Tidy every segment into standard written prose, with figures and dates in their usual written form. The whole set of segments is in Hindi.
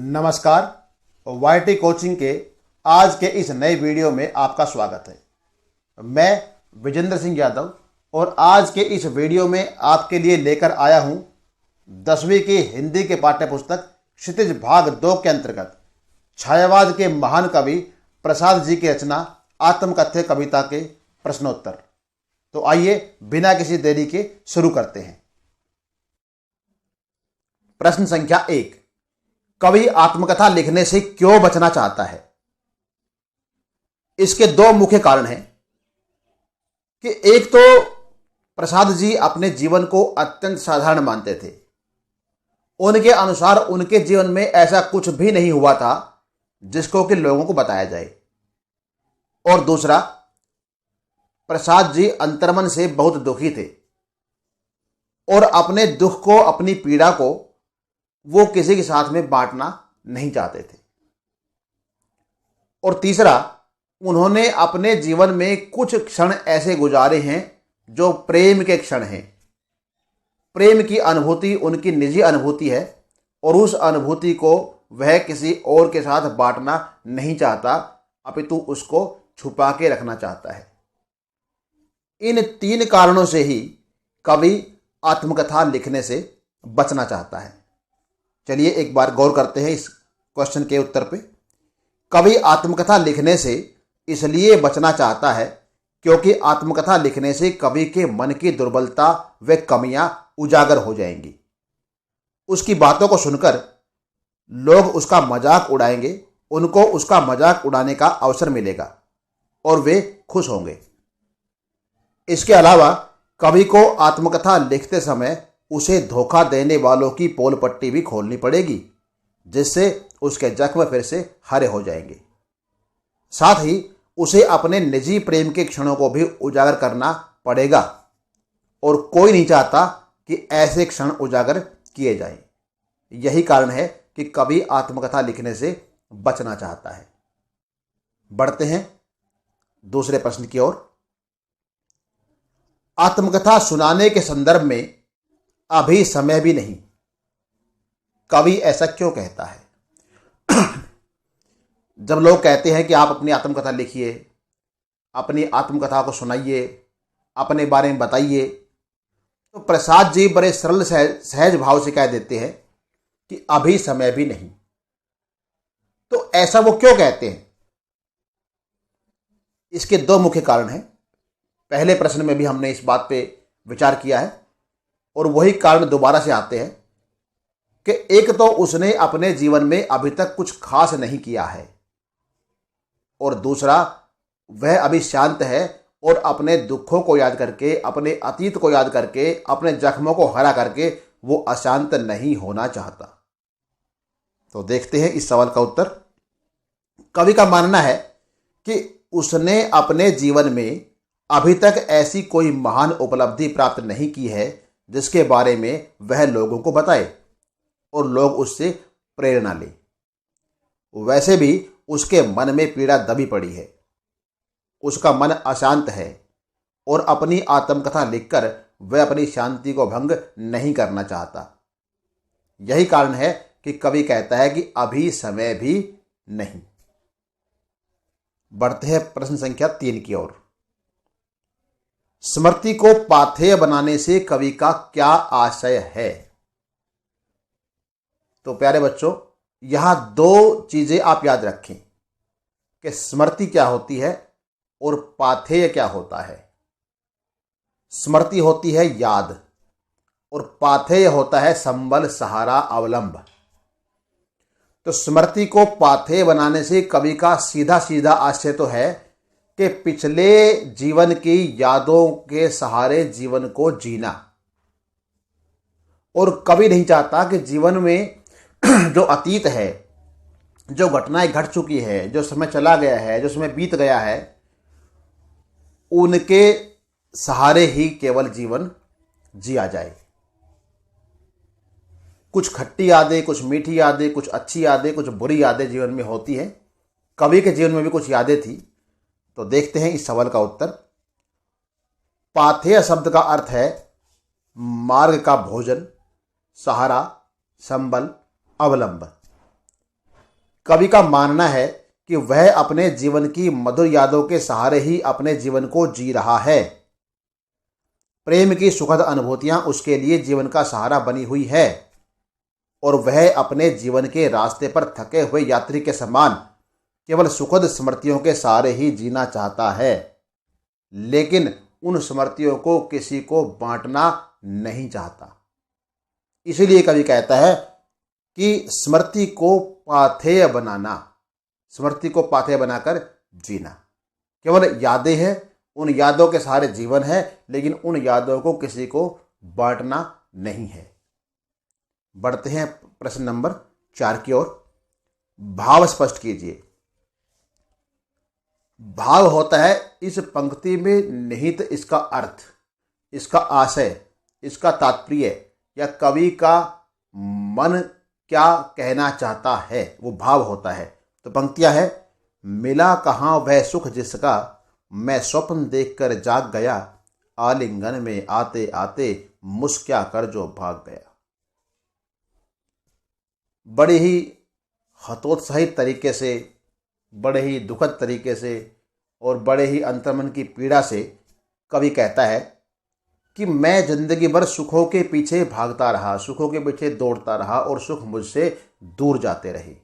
नमस्कार। वाईटी कोचिंग के आज के इस नए वीडियो में आपका स्वागत है। मैं विजेंद्र सिंह यादव और आज के इस वीडियो में आपके लिए लेकर आया हूं 10वीं की हिंदी के पाठ्य पुस्तक क्षितिज भाग 2 के अंतर्गत छायावाद के महान कवि प्रसाद जी की रचना आत्मकथ्य कविता के प्रश्नोत्तर। तो आइए बिना किसी देरी के शुरू करते हैं। प्रश्न संख्या 1, कवि आत्मकथा लिखने से क्यों बचना चाहता है? इसके दो मुख्य कारण हैं कि एक तो प्रसाद जी अपने जीवन को अत्यंत साधारण मानते थे। उनके अनुसार उनके जीवन में ऐसा कुछ भी नहीं हुआ था जिसको कि लोगों को बताया जाए। और दूसरा, प्रसाद जी अंतर्मन से बहुत दुखी थे और अपने दुख को, अपनी पीड़ा को वो किसी के साथ में बांटना नहीं चाहते थे। और तीसरा, उन्होंने अपने जीवन में कुछ क्षण ऐसे गुजारे हैं जो प्रेम के क्षण हैं। प्रेम की अनुभूति उनकी निजी अनुभूति है और उस अनुभूति को वह किसी और के साथ बांटना नहीं चाहता, अपितु उसको छुपा के रखना चाहता है। इन 3 कारणों से ही कवि आत्मकथा लिखने से बचना चाहता है। चलिए एक बार गौर करते हैं इस क्वेश्चन के उत्तर पे। कवि आत्मकथा लिखने से इसलिए बचना चाहता है क्योंकि आत्मकथा लिखने से कवि के मन की दुर्बलता व कमियां उजागर हो जाएंगी। उसकी बातों को सुनकर लोग उसका मजाक उड़ाएंगे, उनको उसका मजाक उड़ाने का अवसर मिलेगा और वे खुश होंगे। इसके अलावा कवि को आत्मकथा लिखते समय उसे धोखा देने वालों की पोल पट्टी भी खोलनी पड़ेगी, जिससे उसके जख्म फिर से हरे हो जाएंगे। साथ ही उसे अपने निजी प्रेम के क्षणों को भी उजागर करना पड़ेगा और कोई नहीं चाहता कि ऐसे क्षण उजागर किए जाएं। यही कारण है कि कवि आत्मकथा लिखने से बचना चाहता है। बढ़ते हैं दूसरे प्रश्न की ओर। आत्मकथा सुनाने के संदर्भ में अभी समय भी नहीं। कवि ऐसा क्यों कहता है? जब लोग कहते हैं कि आप अपनी आत्मकथा लिखिए, अपनी आत्मकथा को सुनाइए, अपने बारे में बताइए, तो प्रसाद जी बड़े सरल सहज भाव से कह देते हैं कि अभी समय भी नहीं। तो ऐसा वो क्यों कहते हैं? इसके 2 मुख्य कारण हैं। पहले प्रश्न में भी हमने इस बात पे विचार किया है और वही कारण दोबारा से आते हैं कि एक तो उसने अपने जीवन में अभी तक कुछ खास नहीं किया है और दूसरा, वह अभी शांत है और अपने दुखों को याद करके, अपने अतीत को याद करके, अपने जख्मों को हरा करके वो अशांत नहीं होना चाहता। तो देखते हैं इस सवाल का उत्तर। कवि का मानना है कि उसने अपने जीवन में अभी तक ऐसी कोई महान उपलब्धि प्राप्त नहीं की है जिसके बारे में वह लोगों को बताए और लोग उससे प्रेरणा लें। वैसे भी उसके मन में पीड़ा दबी पड़ी है, उसका मन अशांत है और अपनी आत्मकथा लिखकर वह अपनी शांति को भंग नहीं करना चाहता। यही कारण है कि कवि कहता है कि अभी समय भी नहीं। बढ़ते हैं प्रश्न संख्या 3 की ओर। स्मृति को पाथेय बनाने से कवि का क्या आशय है? तो प्यारे बच्चों, यहां 2 चीजें आप याद रखें कि स्मृति क्या होती है और पाथेय क्या होता है। स्मृति होती है याद और पाथेय होता है संबल, सहारा, अवलंब। तो स्मृति को पाथेय बनाने से कवि का सीधा सीधा आशय तो है कि पिछले जीवन की यादों के सहारे जीवन को जीना। और कवि नहीं चाहता कि जीवन में जो अतीत है, जो घटनाएं घट चुकी है, जो समय चला गया है, जो समय बीत गया है, उनके सहारे ही केवल जीवन जिया जाए। कुछ खट्टी यादें, कुछ मीठी यादें, कुछ अच्छी यादें, कुछ बुरी यादें जीवन में होती हैं। कवि के जीवन में भी कुछ यादें थी। तो देखते हैं इस सवाल का उत्तर। पाथेय शब्द का अर्थ है मार्ग का भोजन, सहारा, संबल, अवलंब। कवि का मानना है कि वह अपने जीवन की मधुर यादों के सहारे ही अपने जीवन को जी रहा है। प्रेम की सुखद अनुभूतियां उसके लिए जीवन का सहारा बनी हुई है और वह अपने जीवन के रास्ते पर थके हुए यात्री के समान केवल सुखद स्मृतियों के सहारे ही जीना चाहता है, लेकिन उन स्मृतियों को किसी को बांटना नहीं चाहता। इसीलिए कवि कहता है कि स्मृति को पाथेय बनाना, स्मृति को पाथेय बनाकर जीना। केवल यादें हैं, उन यादों के सहारे जीवन है, लेकिन उन यादों को किसी को बांटना नहीं है। बढ़ते हैं प्रश्न नंबर 4 की ओर। भाव स्पष्ट कीजिए। भाव होता है इस पंक्ति में निहित इसका अर्थ, इसका आशय, इसका तात्पर्य या कवि का मन क्या कहना चाहता है, वो भाव होता है। तो पंक्तियां है, मिला कहाँ वह सुख जिसका, मैं स्वप्न देखकर जाग गया, आलिंगन में आते आते मुस्क्या कर जो भाग गया। बड़े ही हतोत्साहित तरीके से, बड़े ही दुखद तरीके से और बड़े ही अंतर्मन की पीड़ा से कवि कहता है कि मैं जिंदगी भर सुखों के पीछे भागता रहा, सुखों के पीछे दौड़ता रहा और सुख मुझसे दूर जाते रहे।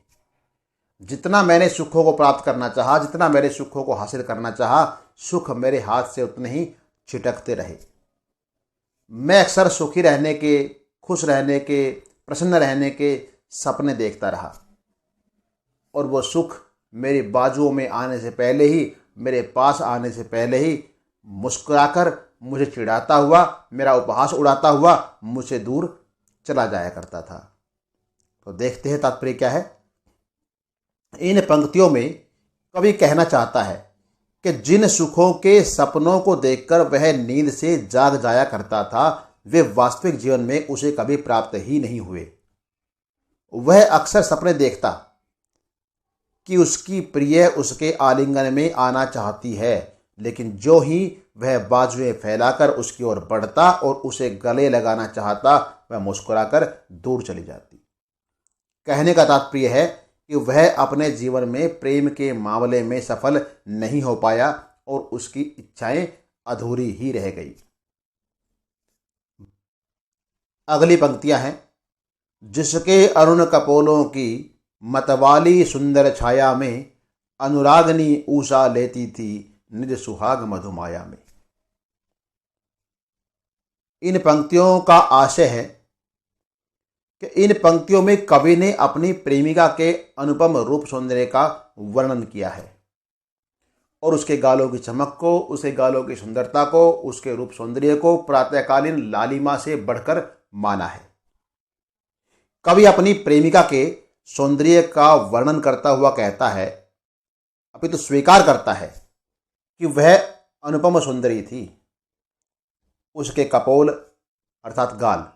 जितना मैंने सुखों को प्राप्त करना चाहा, जितना मेरे सुखों को हासिल करना चाहा, सुख मेरे हाथ से उतने ही छिटकते रहे। मैं अक्सर सुखी रहने के, खुश रहने के, प्रसन्न रहने के सपने देखता रहा और वो सुख मेरी बाजुओं में आने से पहले ही, मेरे पास आने से पहले ही मुस्कुराकर मुझे चिढ़ाता हुआ, मेरा उपहास उड़ाता हुआ मुझसे दूर चला जाया करता था। तो देखते हैं तात्पर्य क्या है। इन पंक्तियों में कवि कहना चाहता है कि जिन सुखों के सपनों को देखकर वह नींद से जाग जाया करता था, वे वास्तविक जीवन में उसे कभी प्राप्त ही नहीं हुए। वह अक्सर सपने देखता कि उसकी प्रिय उसके आलिंगन में आना चाहती है, लेकिन जो ही वह बाजुएं फैलाकर उसकी ओर बढ़ता और उसे गले लगाना चाहता, वह मुस्कुराकर दूर चली जाती। कहने का तात्पर्य है कि वह अपने जीवन में प्रेम के मामले में सफल नहीं हो पाया और उसकी इच्छाएं अधूरी ही रह गई। अगली पंक्तियां हैं, जिसके अरुण कपोलों की मतवाली सुंदर छाया में, अनुरागनी ऊषा लेती थी निज सुहाग मधुमाया में। इन पंक्तियों का आशय है कि इन पंक्तियों में कवि ने अपनी प्रेमिका के अनुपम रूप सौंदर्य का वर्णन किया है और उसके गालों की चमक को, उसके गालों की सुंदरता को, उसके रूप सौंदर्य को प्रातःकालीन लालिमा से बढ़कर माना है। कवि अपनी प्रेमिका के सौंदर्य का वर्णन करता हुआ कहता है, अभी तो स्वीकार करता है कि वह अनुपम सुंदरी थी। उसके कपोल अर्थात गाल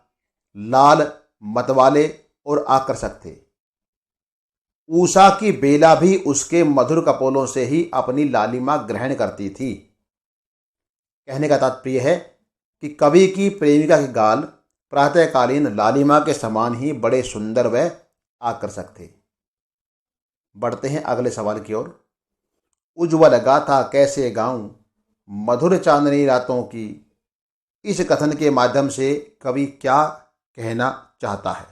लाल, मतवाले और आकर्षक थे। ऊषा की बेला भी उसके मधुर कपोलों से ही अपनी लालिमा ग्रहण करती थी। कहने का तात्पर्य है कि कवि की प्रेमिका के गाल प्रातःकालीन लालिमा के समान ही बड़े सुंदर व आकर्षक थे। बढ़ते हैं अगले सवाल की ओर। उज्ज्वल गाथा कैसे गाऊं मधुर चांदनी रातों की, इस कथन के माध्यम से कवि क्या कहना चाहता है?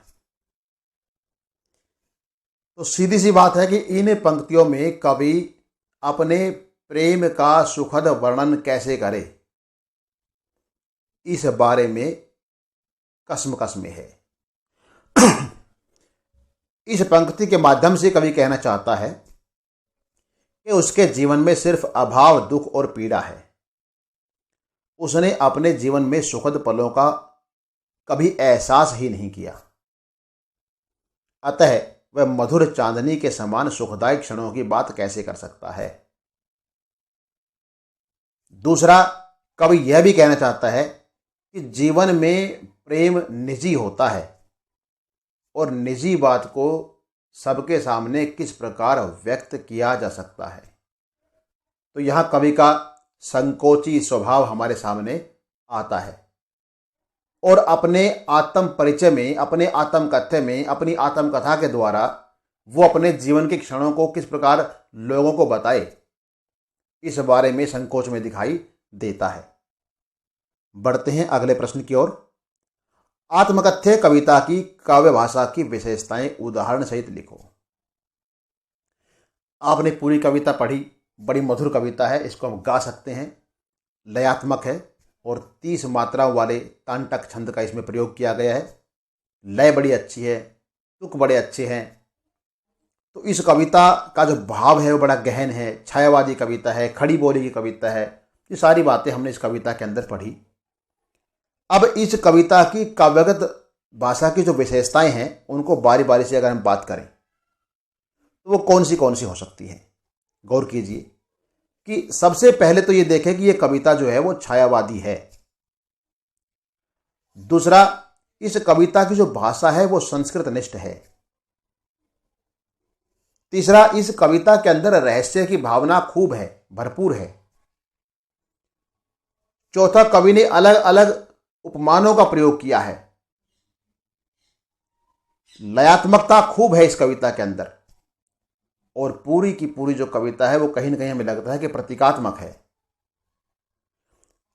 तो सीधी सी बात है कि इन पंक्तियों में कवि अपने प्रेम का सुखद वर्णन कैसे करे, इस बारे में कसम में है। इस पंक्ति के माध्यम से कवि कहना चाहता है कि उसके जीवन में सिर्फ अभाव, दुख और पीड़ा है। उसने अपने जीवन में सुखद पलों का कभी एहसास ही नहीं किया, अतः वह मधुर चांदनी के समान सुखदायक क्षणों की बात कैसे कर सकता है। दूसरा, कवि यह भी कहना चाहता है कि जीवन में प्रेम निजी होता है और निजी बात को सबके सामने किस प्रकार व्यक्त किया जा सकता है। तो यहाँ कवि का संकोची स्वभाव हमारे सामने आता है और अपने आत्म परिचय में, अपने आत्म कथ्य में, अपनी आत्मकथा के द्वारा वो अपने जीवन के क्षणों को किस प्रकार लोगों को बताए, इस बारे में संकोच में दिखाई देता है। बढ़ते हैं अगले प्रश्न की ओर। आत्मकथ्य कविता की काव्य भाषा की विशेषताएं उदाहरण सहित लिखो। आपने पूरी कविता पढ़ी, बड़ी मधुर कविता है, इसको हम गा सकते हैं। लयात्मक है और 30 मात्राओं वाले तांटक छंद का इसमें प्रयोग किया गया है। लय बड़ी अच्छी है, तुक बड़े अच्छे हैं। तो इस कविता का जो भाव है वो बड़ा गहन है, छायावादी कविता है, खड़ी बोली की कविता है। ये सारी बातें हमने इस कविता के अंदर पढ़ी। अब इस कविता की काव्यगत भाषा की जो विशेषताएं हैं उनको बारी बारी से अगर हम बात करें तो वो कौन सी हो सकती हैं। गौर कीजिए कि सबसे पहले तो ये देखें कि ये कविता जो है वो छायावादी है। दूसरा, इस कविता की जो भाषा है वो संस्कृत निष्ठ है। तीसरा, इस कविता के अंदर रहस्य की भावना खूब है, भरपूर है। चौथा, कवि ने अलग अलग उपमानों का प्रयोग किया है। लयात्मकता खूब है इस कविता के अंदर। और पूरी की पूरी जो कविता है वो कहीं ना कहीं हमें लगता है कि प्रतीकात्मक है।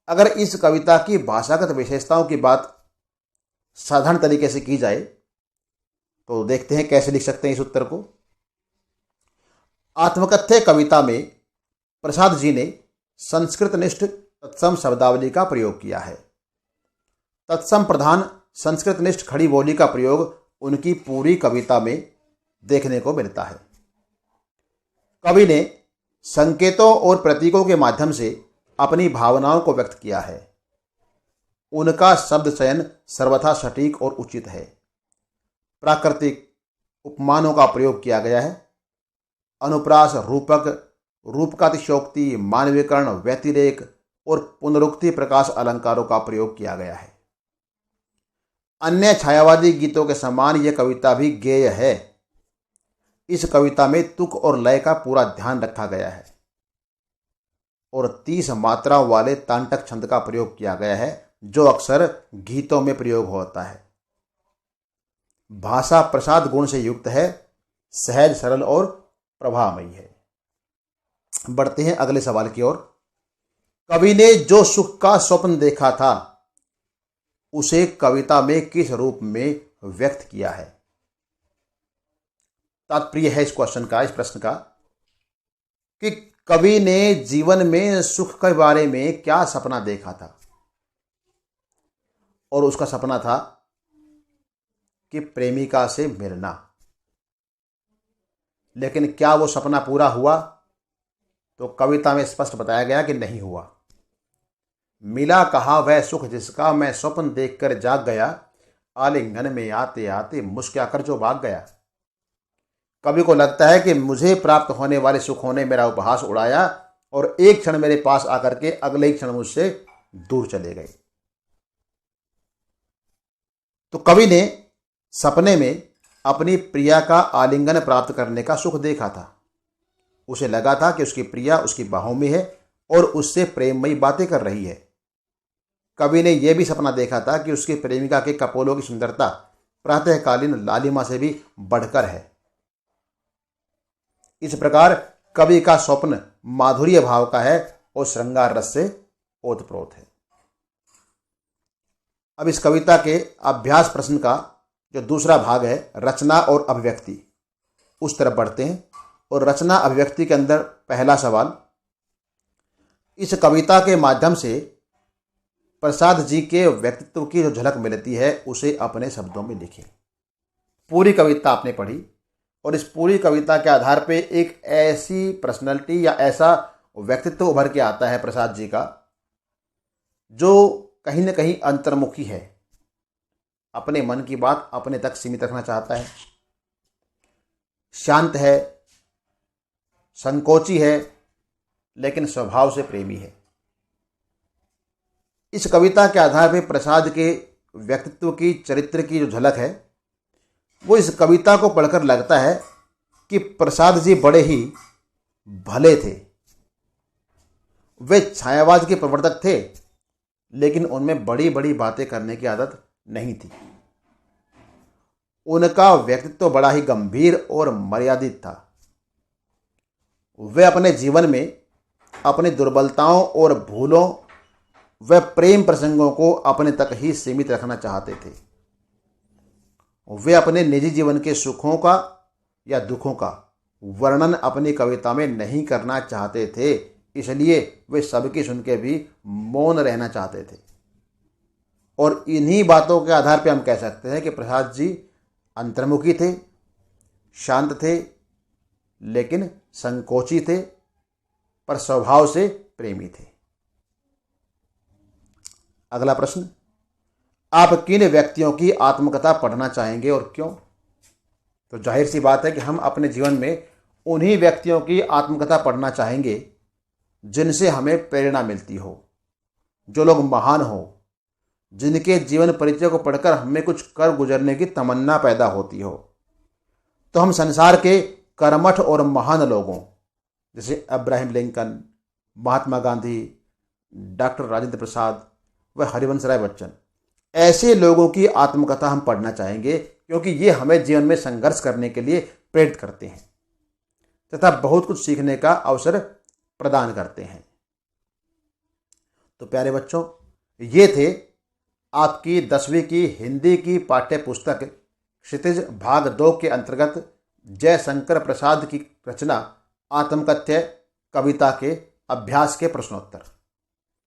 अगर इस कविता की भाषागत विशेषताओं की बात साधारण तरीके से की जाए तो देखते हैं कैसे लिख सकते हैं इस उत्तर को। आत्मकथ्य कविता में प्रसाद जी ने संस्कृत निष्ठ तत्सम शब्दावली का प्रयोग किया है। तत्सम प्रधान संस्कृत निष्ठ खड़ी बोली का प्रयोग उनकी पूरी कविता में देखने को मिलता है। कवि ने संकेतों और प्रतीकों के माध्यम से अपनी भावनाओं को व्यक्त किया है। उनका शब्द चयन सर्वथा सटीक और उचित है। प्राकृतिक उपमानों का प्रयोग किया गया है। अनुप्रास, रूपक, रूपकातिशयोक्ति, मानवीकरण, व्यतिरेक और पुनरुक्ति प्रकाश अलंकारों का प्रयोग किया गया है। अन्य छायावादी गीतों के समान यह कविता भी गेय है। इस कविता में तुक और लय का पूरा ध्यान रखा गया है और 30 मात्राओं वाले तांटक छंद का प्रयोग किया गया है जो अक्सर गीतों में प्रयोग होता है। भाषा प्रसाद गुण से युक्त है, सहज, सरल और प्रभामयी है। बढ़ते हैं अगले सवाल की ओर। कवि ने जो सुख का स्वप्न देखा था उसे कविता में किस रूप में व्यक्त किया है। तात्पर्य है इस क्वेश्चन का, इस प्रश्न का, कि कवि ने जीवन में सुख के बारे में क्या सपना देखा था। और उसका सपना था कि प्रेमिका से मिलना। लेकिन क्या वो सपना पूरा हुआ? तो कविता में स्पष्ट बताया गया कि नहीं हुआ। मिला कहा वह सुख जिसका, मैं स्वप्न देखकर जाग गया, आलिंगन में आते आते मुस्कुराकर जो भाग गया। कवि को लगता है कि मुझे प्राप्त होने वाले सुखों ने मेरा उपहास उड़ाया और एक क्षण मेरे पास आकर के अगले ही क्षण मुझसे दूर चले गए। तो कवि ने सपने में अपनी प्रिया का आलिंगन प्राप्त करने का सुख देखा था। उसे लगा था कि उसकी प्रिया उसकी बाहों में है और उससे प्रेममयी बातें कर रही है। कवि ने यह भी सपना देखा था कि उसकी प्रेमिका के कपोलों की सुंदरता प्रातःकालीन लालिमा से भी बढ़कर है। इस प्रकार कवि का स्वप्न माधुर्य भाव का है और श्रृंगार रस से ओतप्रोत है। अब इस कविता के अभ्यास प्रश्न का जो दूसरा भाग है, रचना और अभिव्यक्ति, उस तरफ बढ़ते हैं। और रचना अभिव्यक्ति के अंदर पहला सवाल, इस कविता के माध्यम से प्रसाद जी के व्यक्तित्व की जो झलक मिलती है उसे अपने शब्दों में लिखें। पूरी कविता आपने पढ़ी और इस पूरी कविता के आधार पे एक ऐसी पर्सनैलिटी या ऐसा व्यक्तित्व उभर के आता है प्रसाद जी का जो कहीं ना कहीं अंतर्मुखी है, अपने मन की बात अपने तक सीमित रखना चाहता है, शांत है, संकोची है, लेकिन स्वभाव से प्रेमी है। इस कविता के आधार पर प्रसाद के व्यक्तित्व की, चरित्र की जो झलक है वो इस कविता को पढ़कर लगता है कि प्रसाद जी बड़े ही भले थे। वे छायावाद के प्रवर्तक थे लेकिन उनमें बड़ी बड़ी बातें करने की आदत नहीं थी। उनका व्यक्तित्व बड़ा ही गंभीर और मर्यादित था। वे अपने जीवन में अपनी दुर्बलताओं और भूलों व प्रेम प्रसंगों को अपने तक ही सीमित रखना चाहते थे। वे अपने निजी जीवन के सुखों का या दुखों का वर्णन अपनी कविता में नहीं करना चाहते थे, इसलिए वे सबकी सुन के भी मौन रहना चाहते थे। और इन्हीं बातों के आधार पर हम कह सकते हैं कि प्रसाद जी अंतर्मुखी थे, शांत थे, लेकिन संकोची थे, पर स्वभाव से प्रेमी थे। अगला प्रश्न, आप किन व्यक्तियों की आत्मकथा पढ़ना चाहेंगे और क्यों? तो जाहिर सी बात है कि हम अपने जीवन में उन्हीं व्यक्तियों की आत्मकथा पढ़ना चाहेंगे जिनसे हमें प्रेरणा मिलती हो, जो लोग महान हो, जिनके जीवन परिचय को पढ़कर हमें कुछ कर गुजरने की तमन्ना पैदा होती हो। तो हम संसार के कर्मठ और महान लोगों जैसे Abraham Lincoln, Mahatma Gandhi, doctor Rajendra Prasad व हरिवंश राय बच्चन, ऐसे लोगों की आत्मकथा हम पढ़ना चाहेंगे, क्योंकि ये हमें जीवन में संघर्ष करने के लिए प्रेरित करते हैं तथा बहुत कुछ सीखने का अवसर प्रदान करते हैं। तो प्यारे बच्चों, ये थे आपकी 10वीं की हिंदी की पाठ्य पुस्तक क्षितिज भाग 2 के अंतर्गत जयशंकर प्रसाद की रचना आत्मकथ्य कविता के अभ्यास के प्रश्नोत्तर।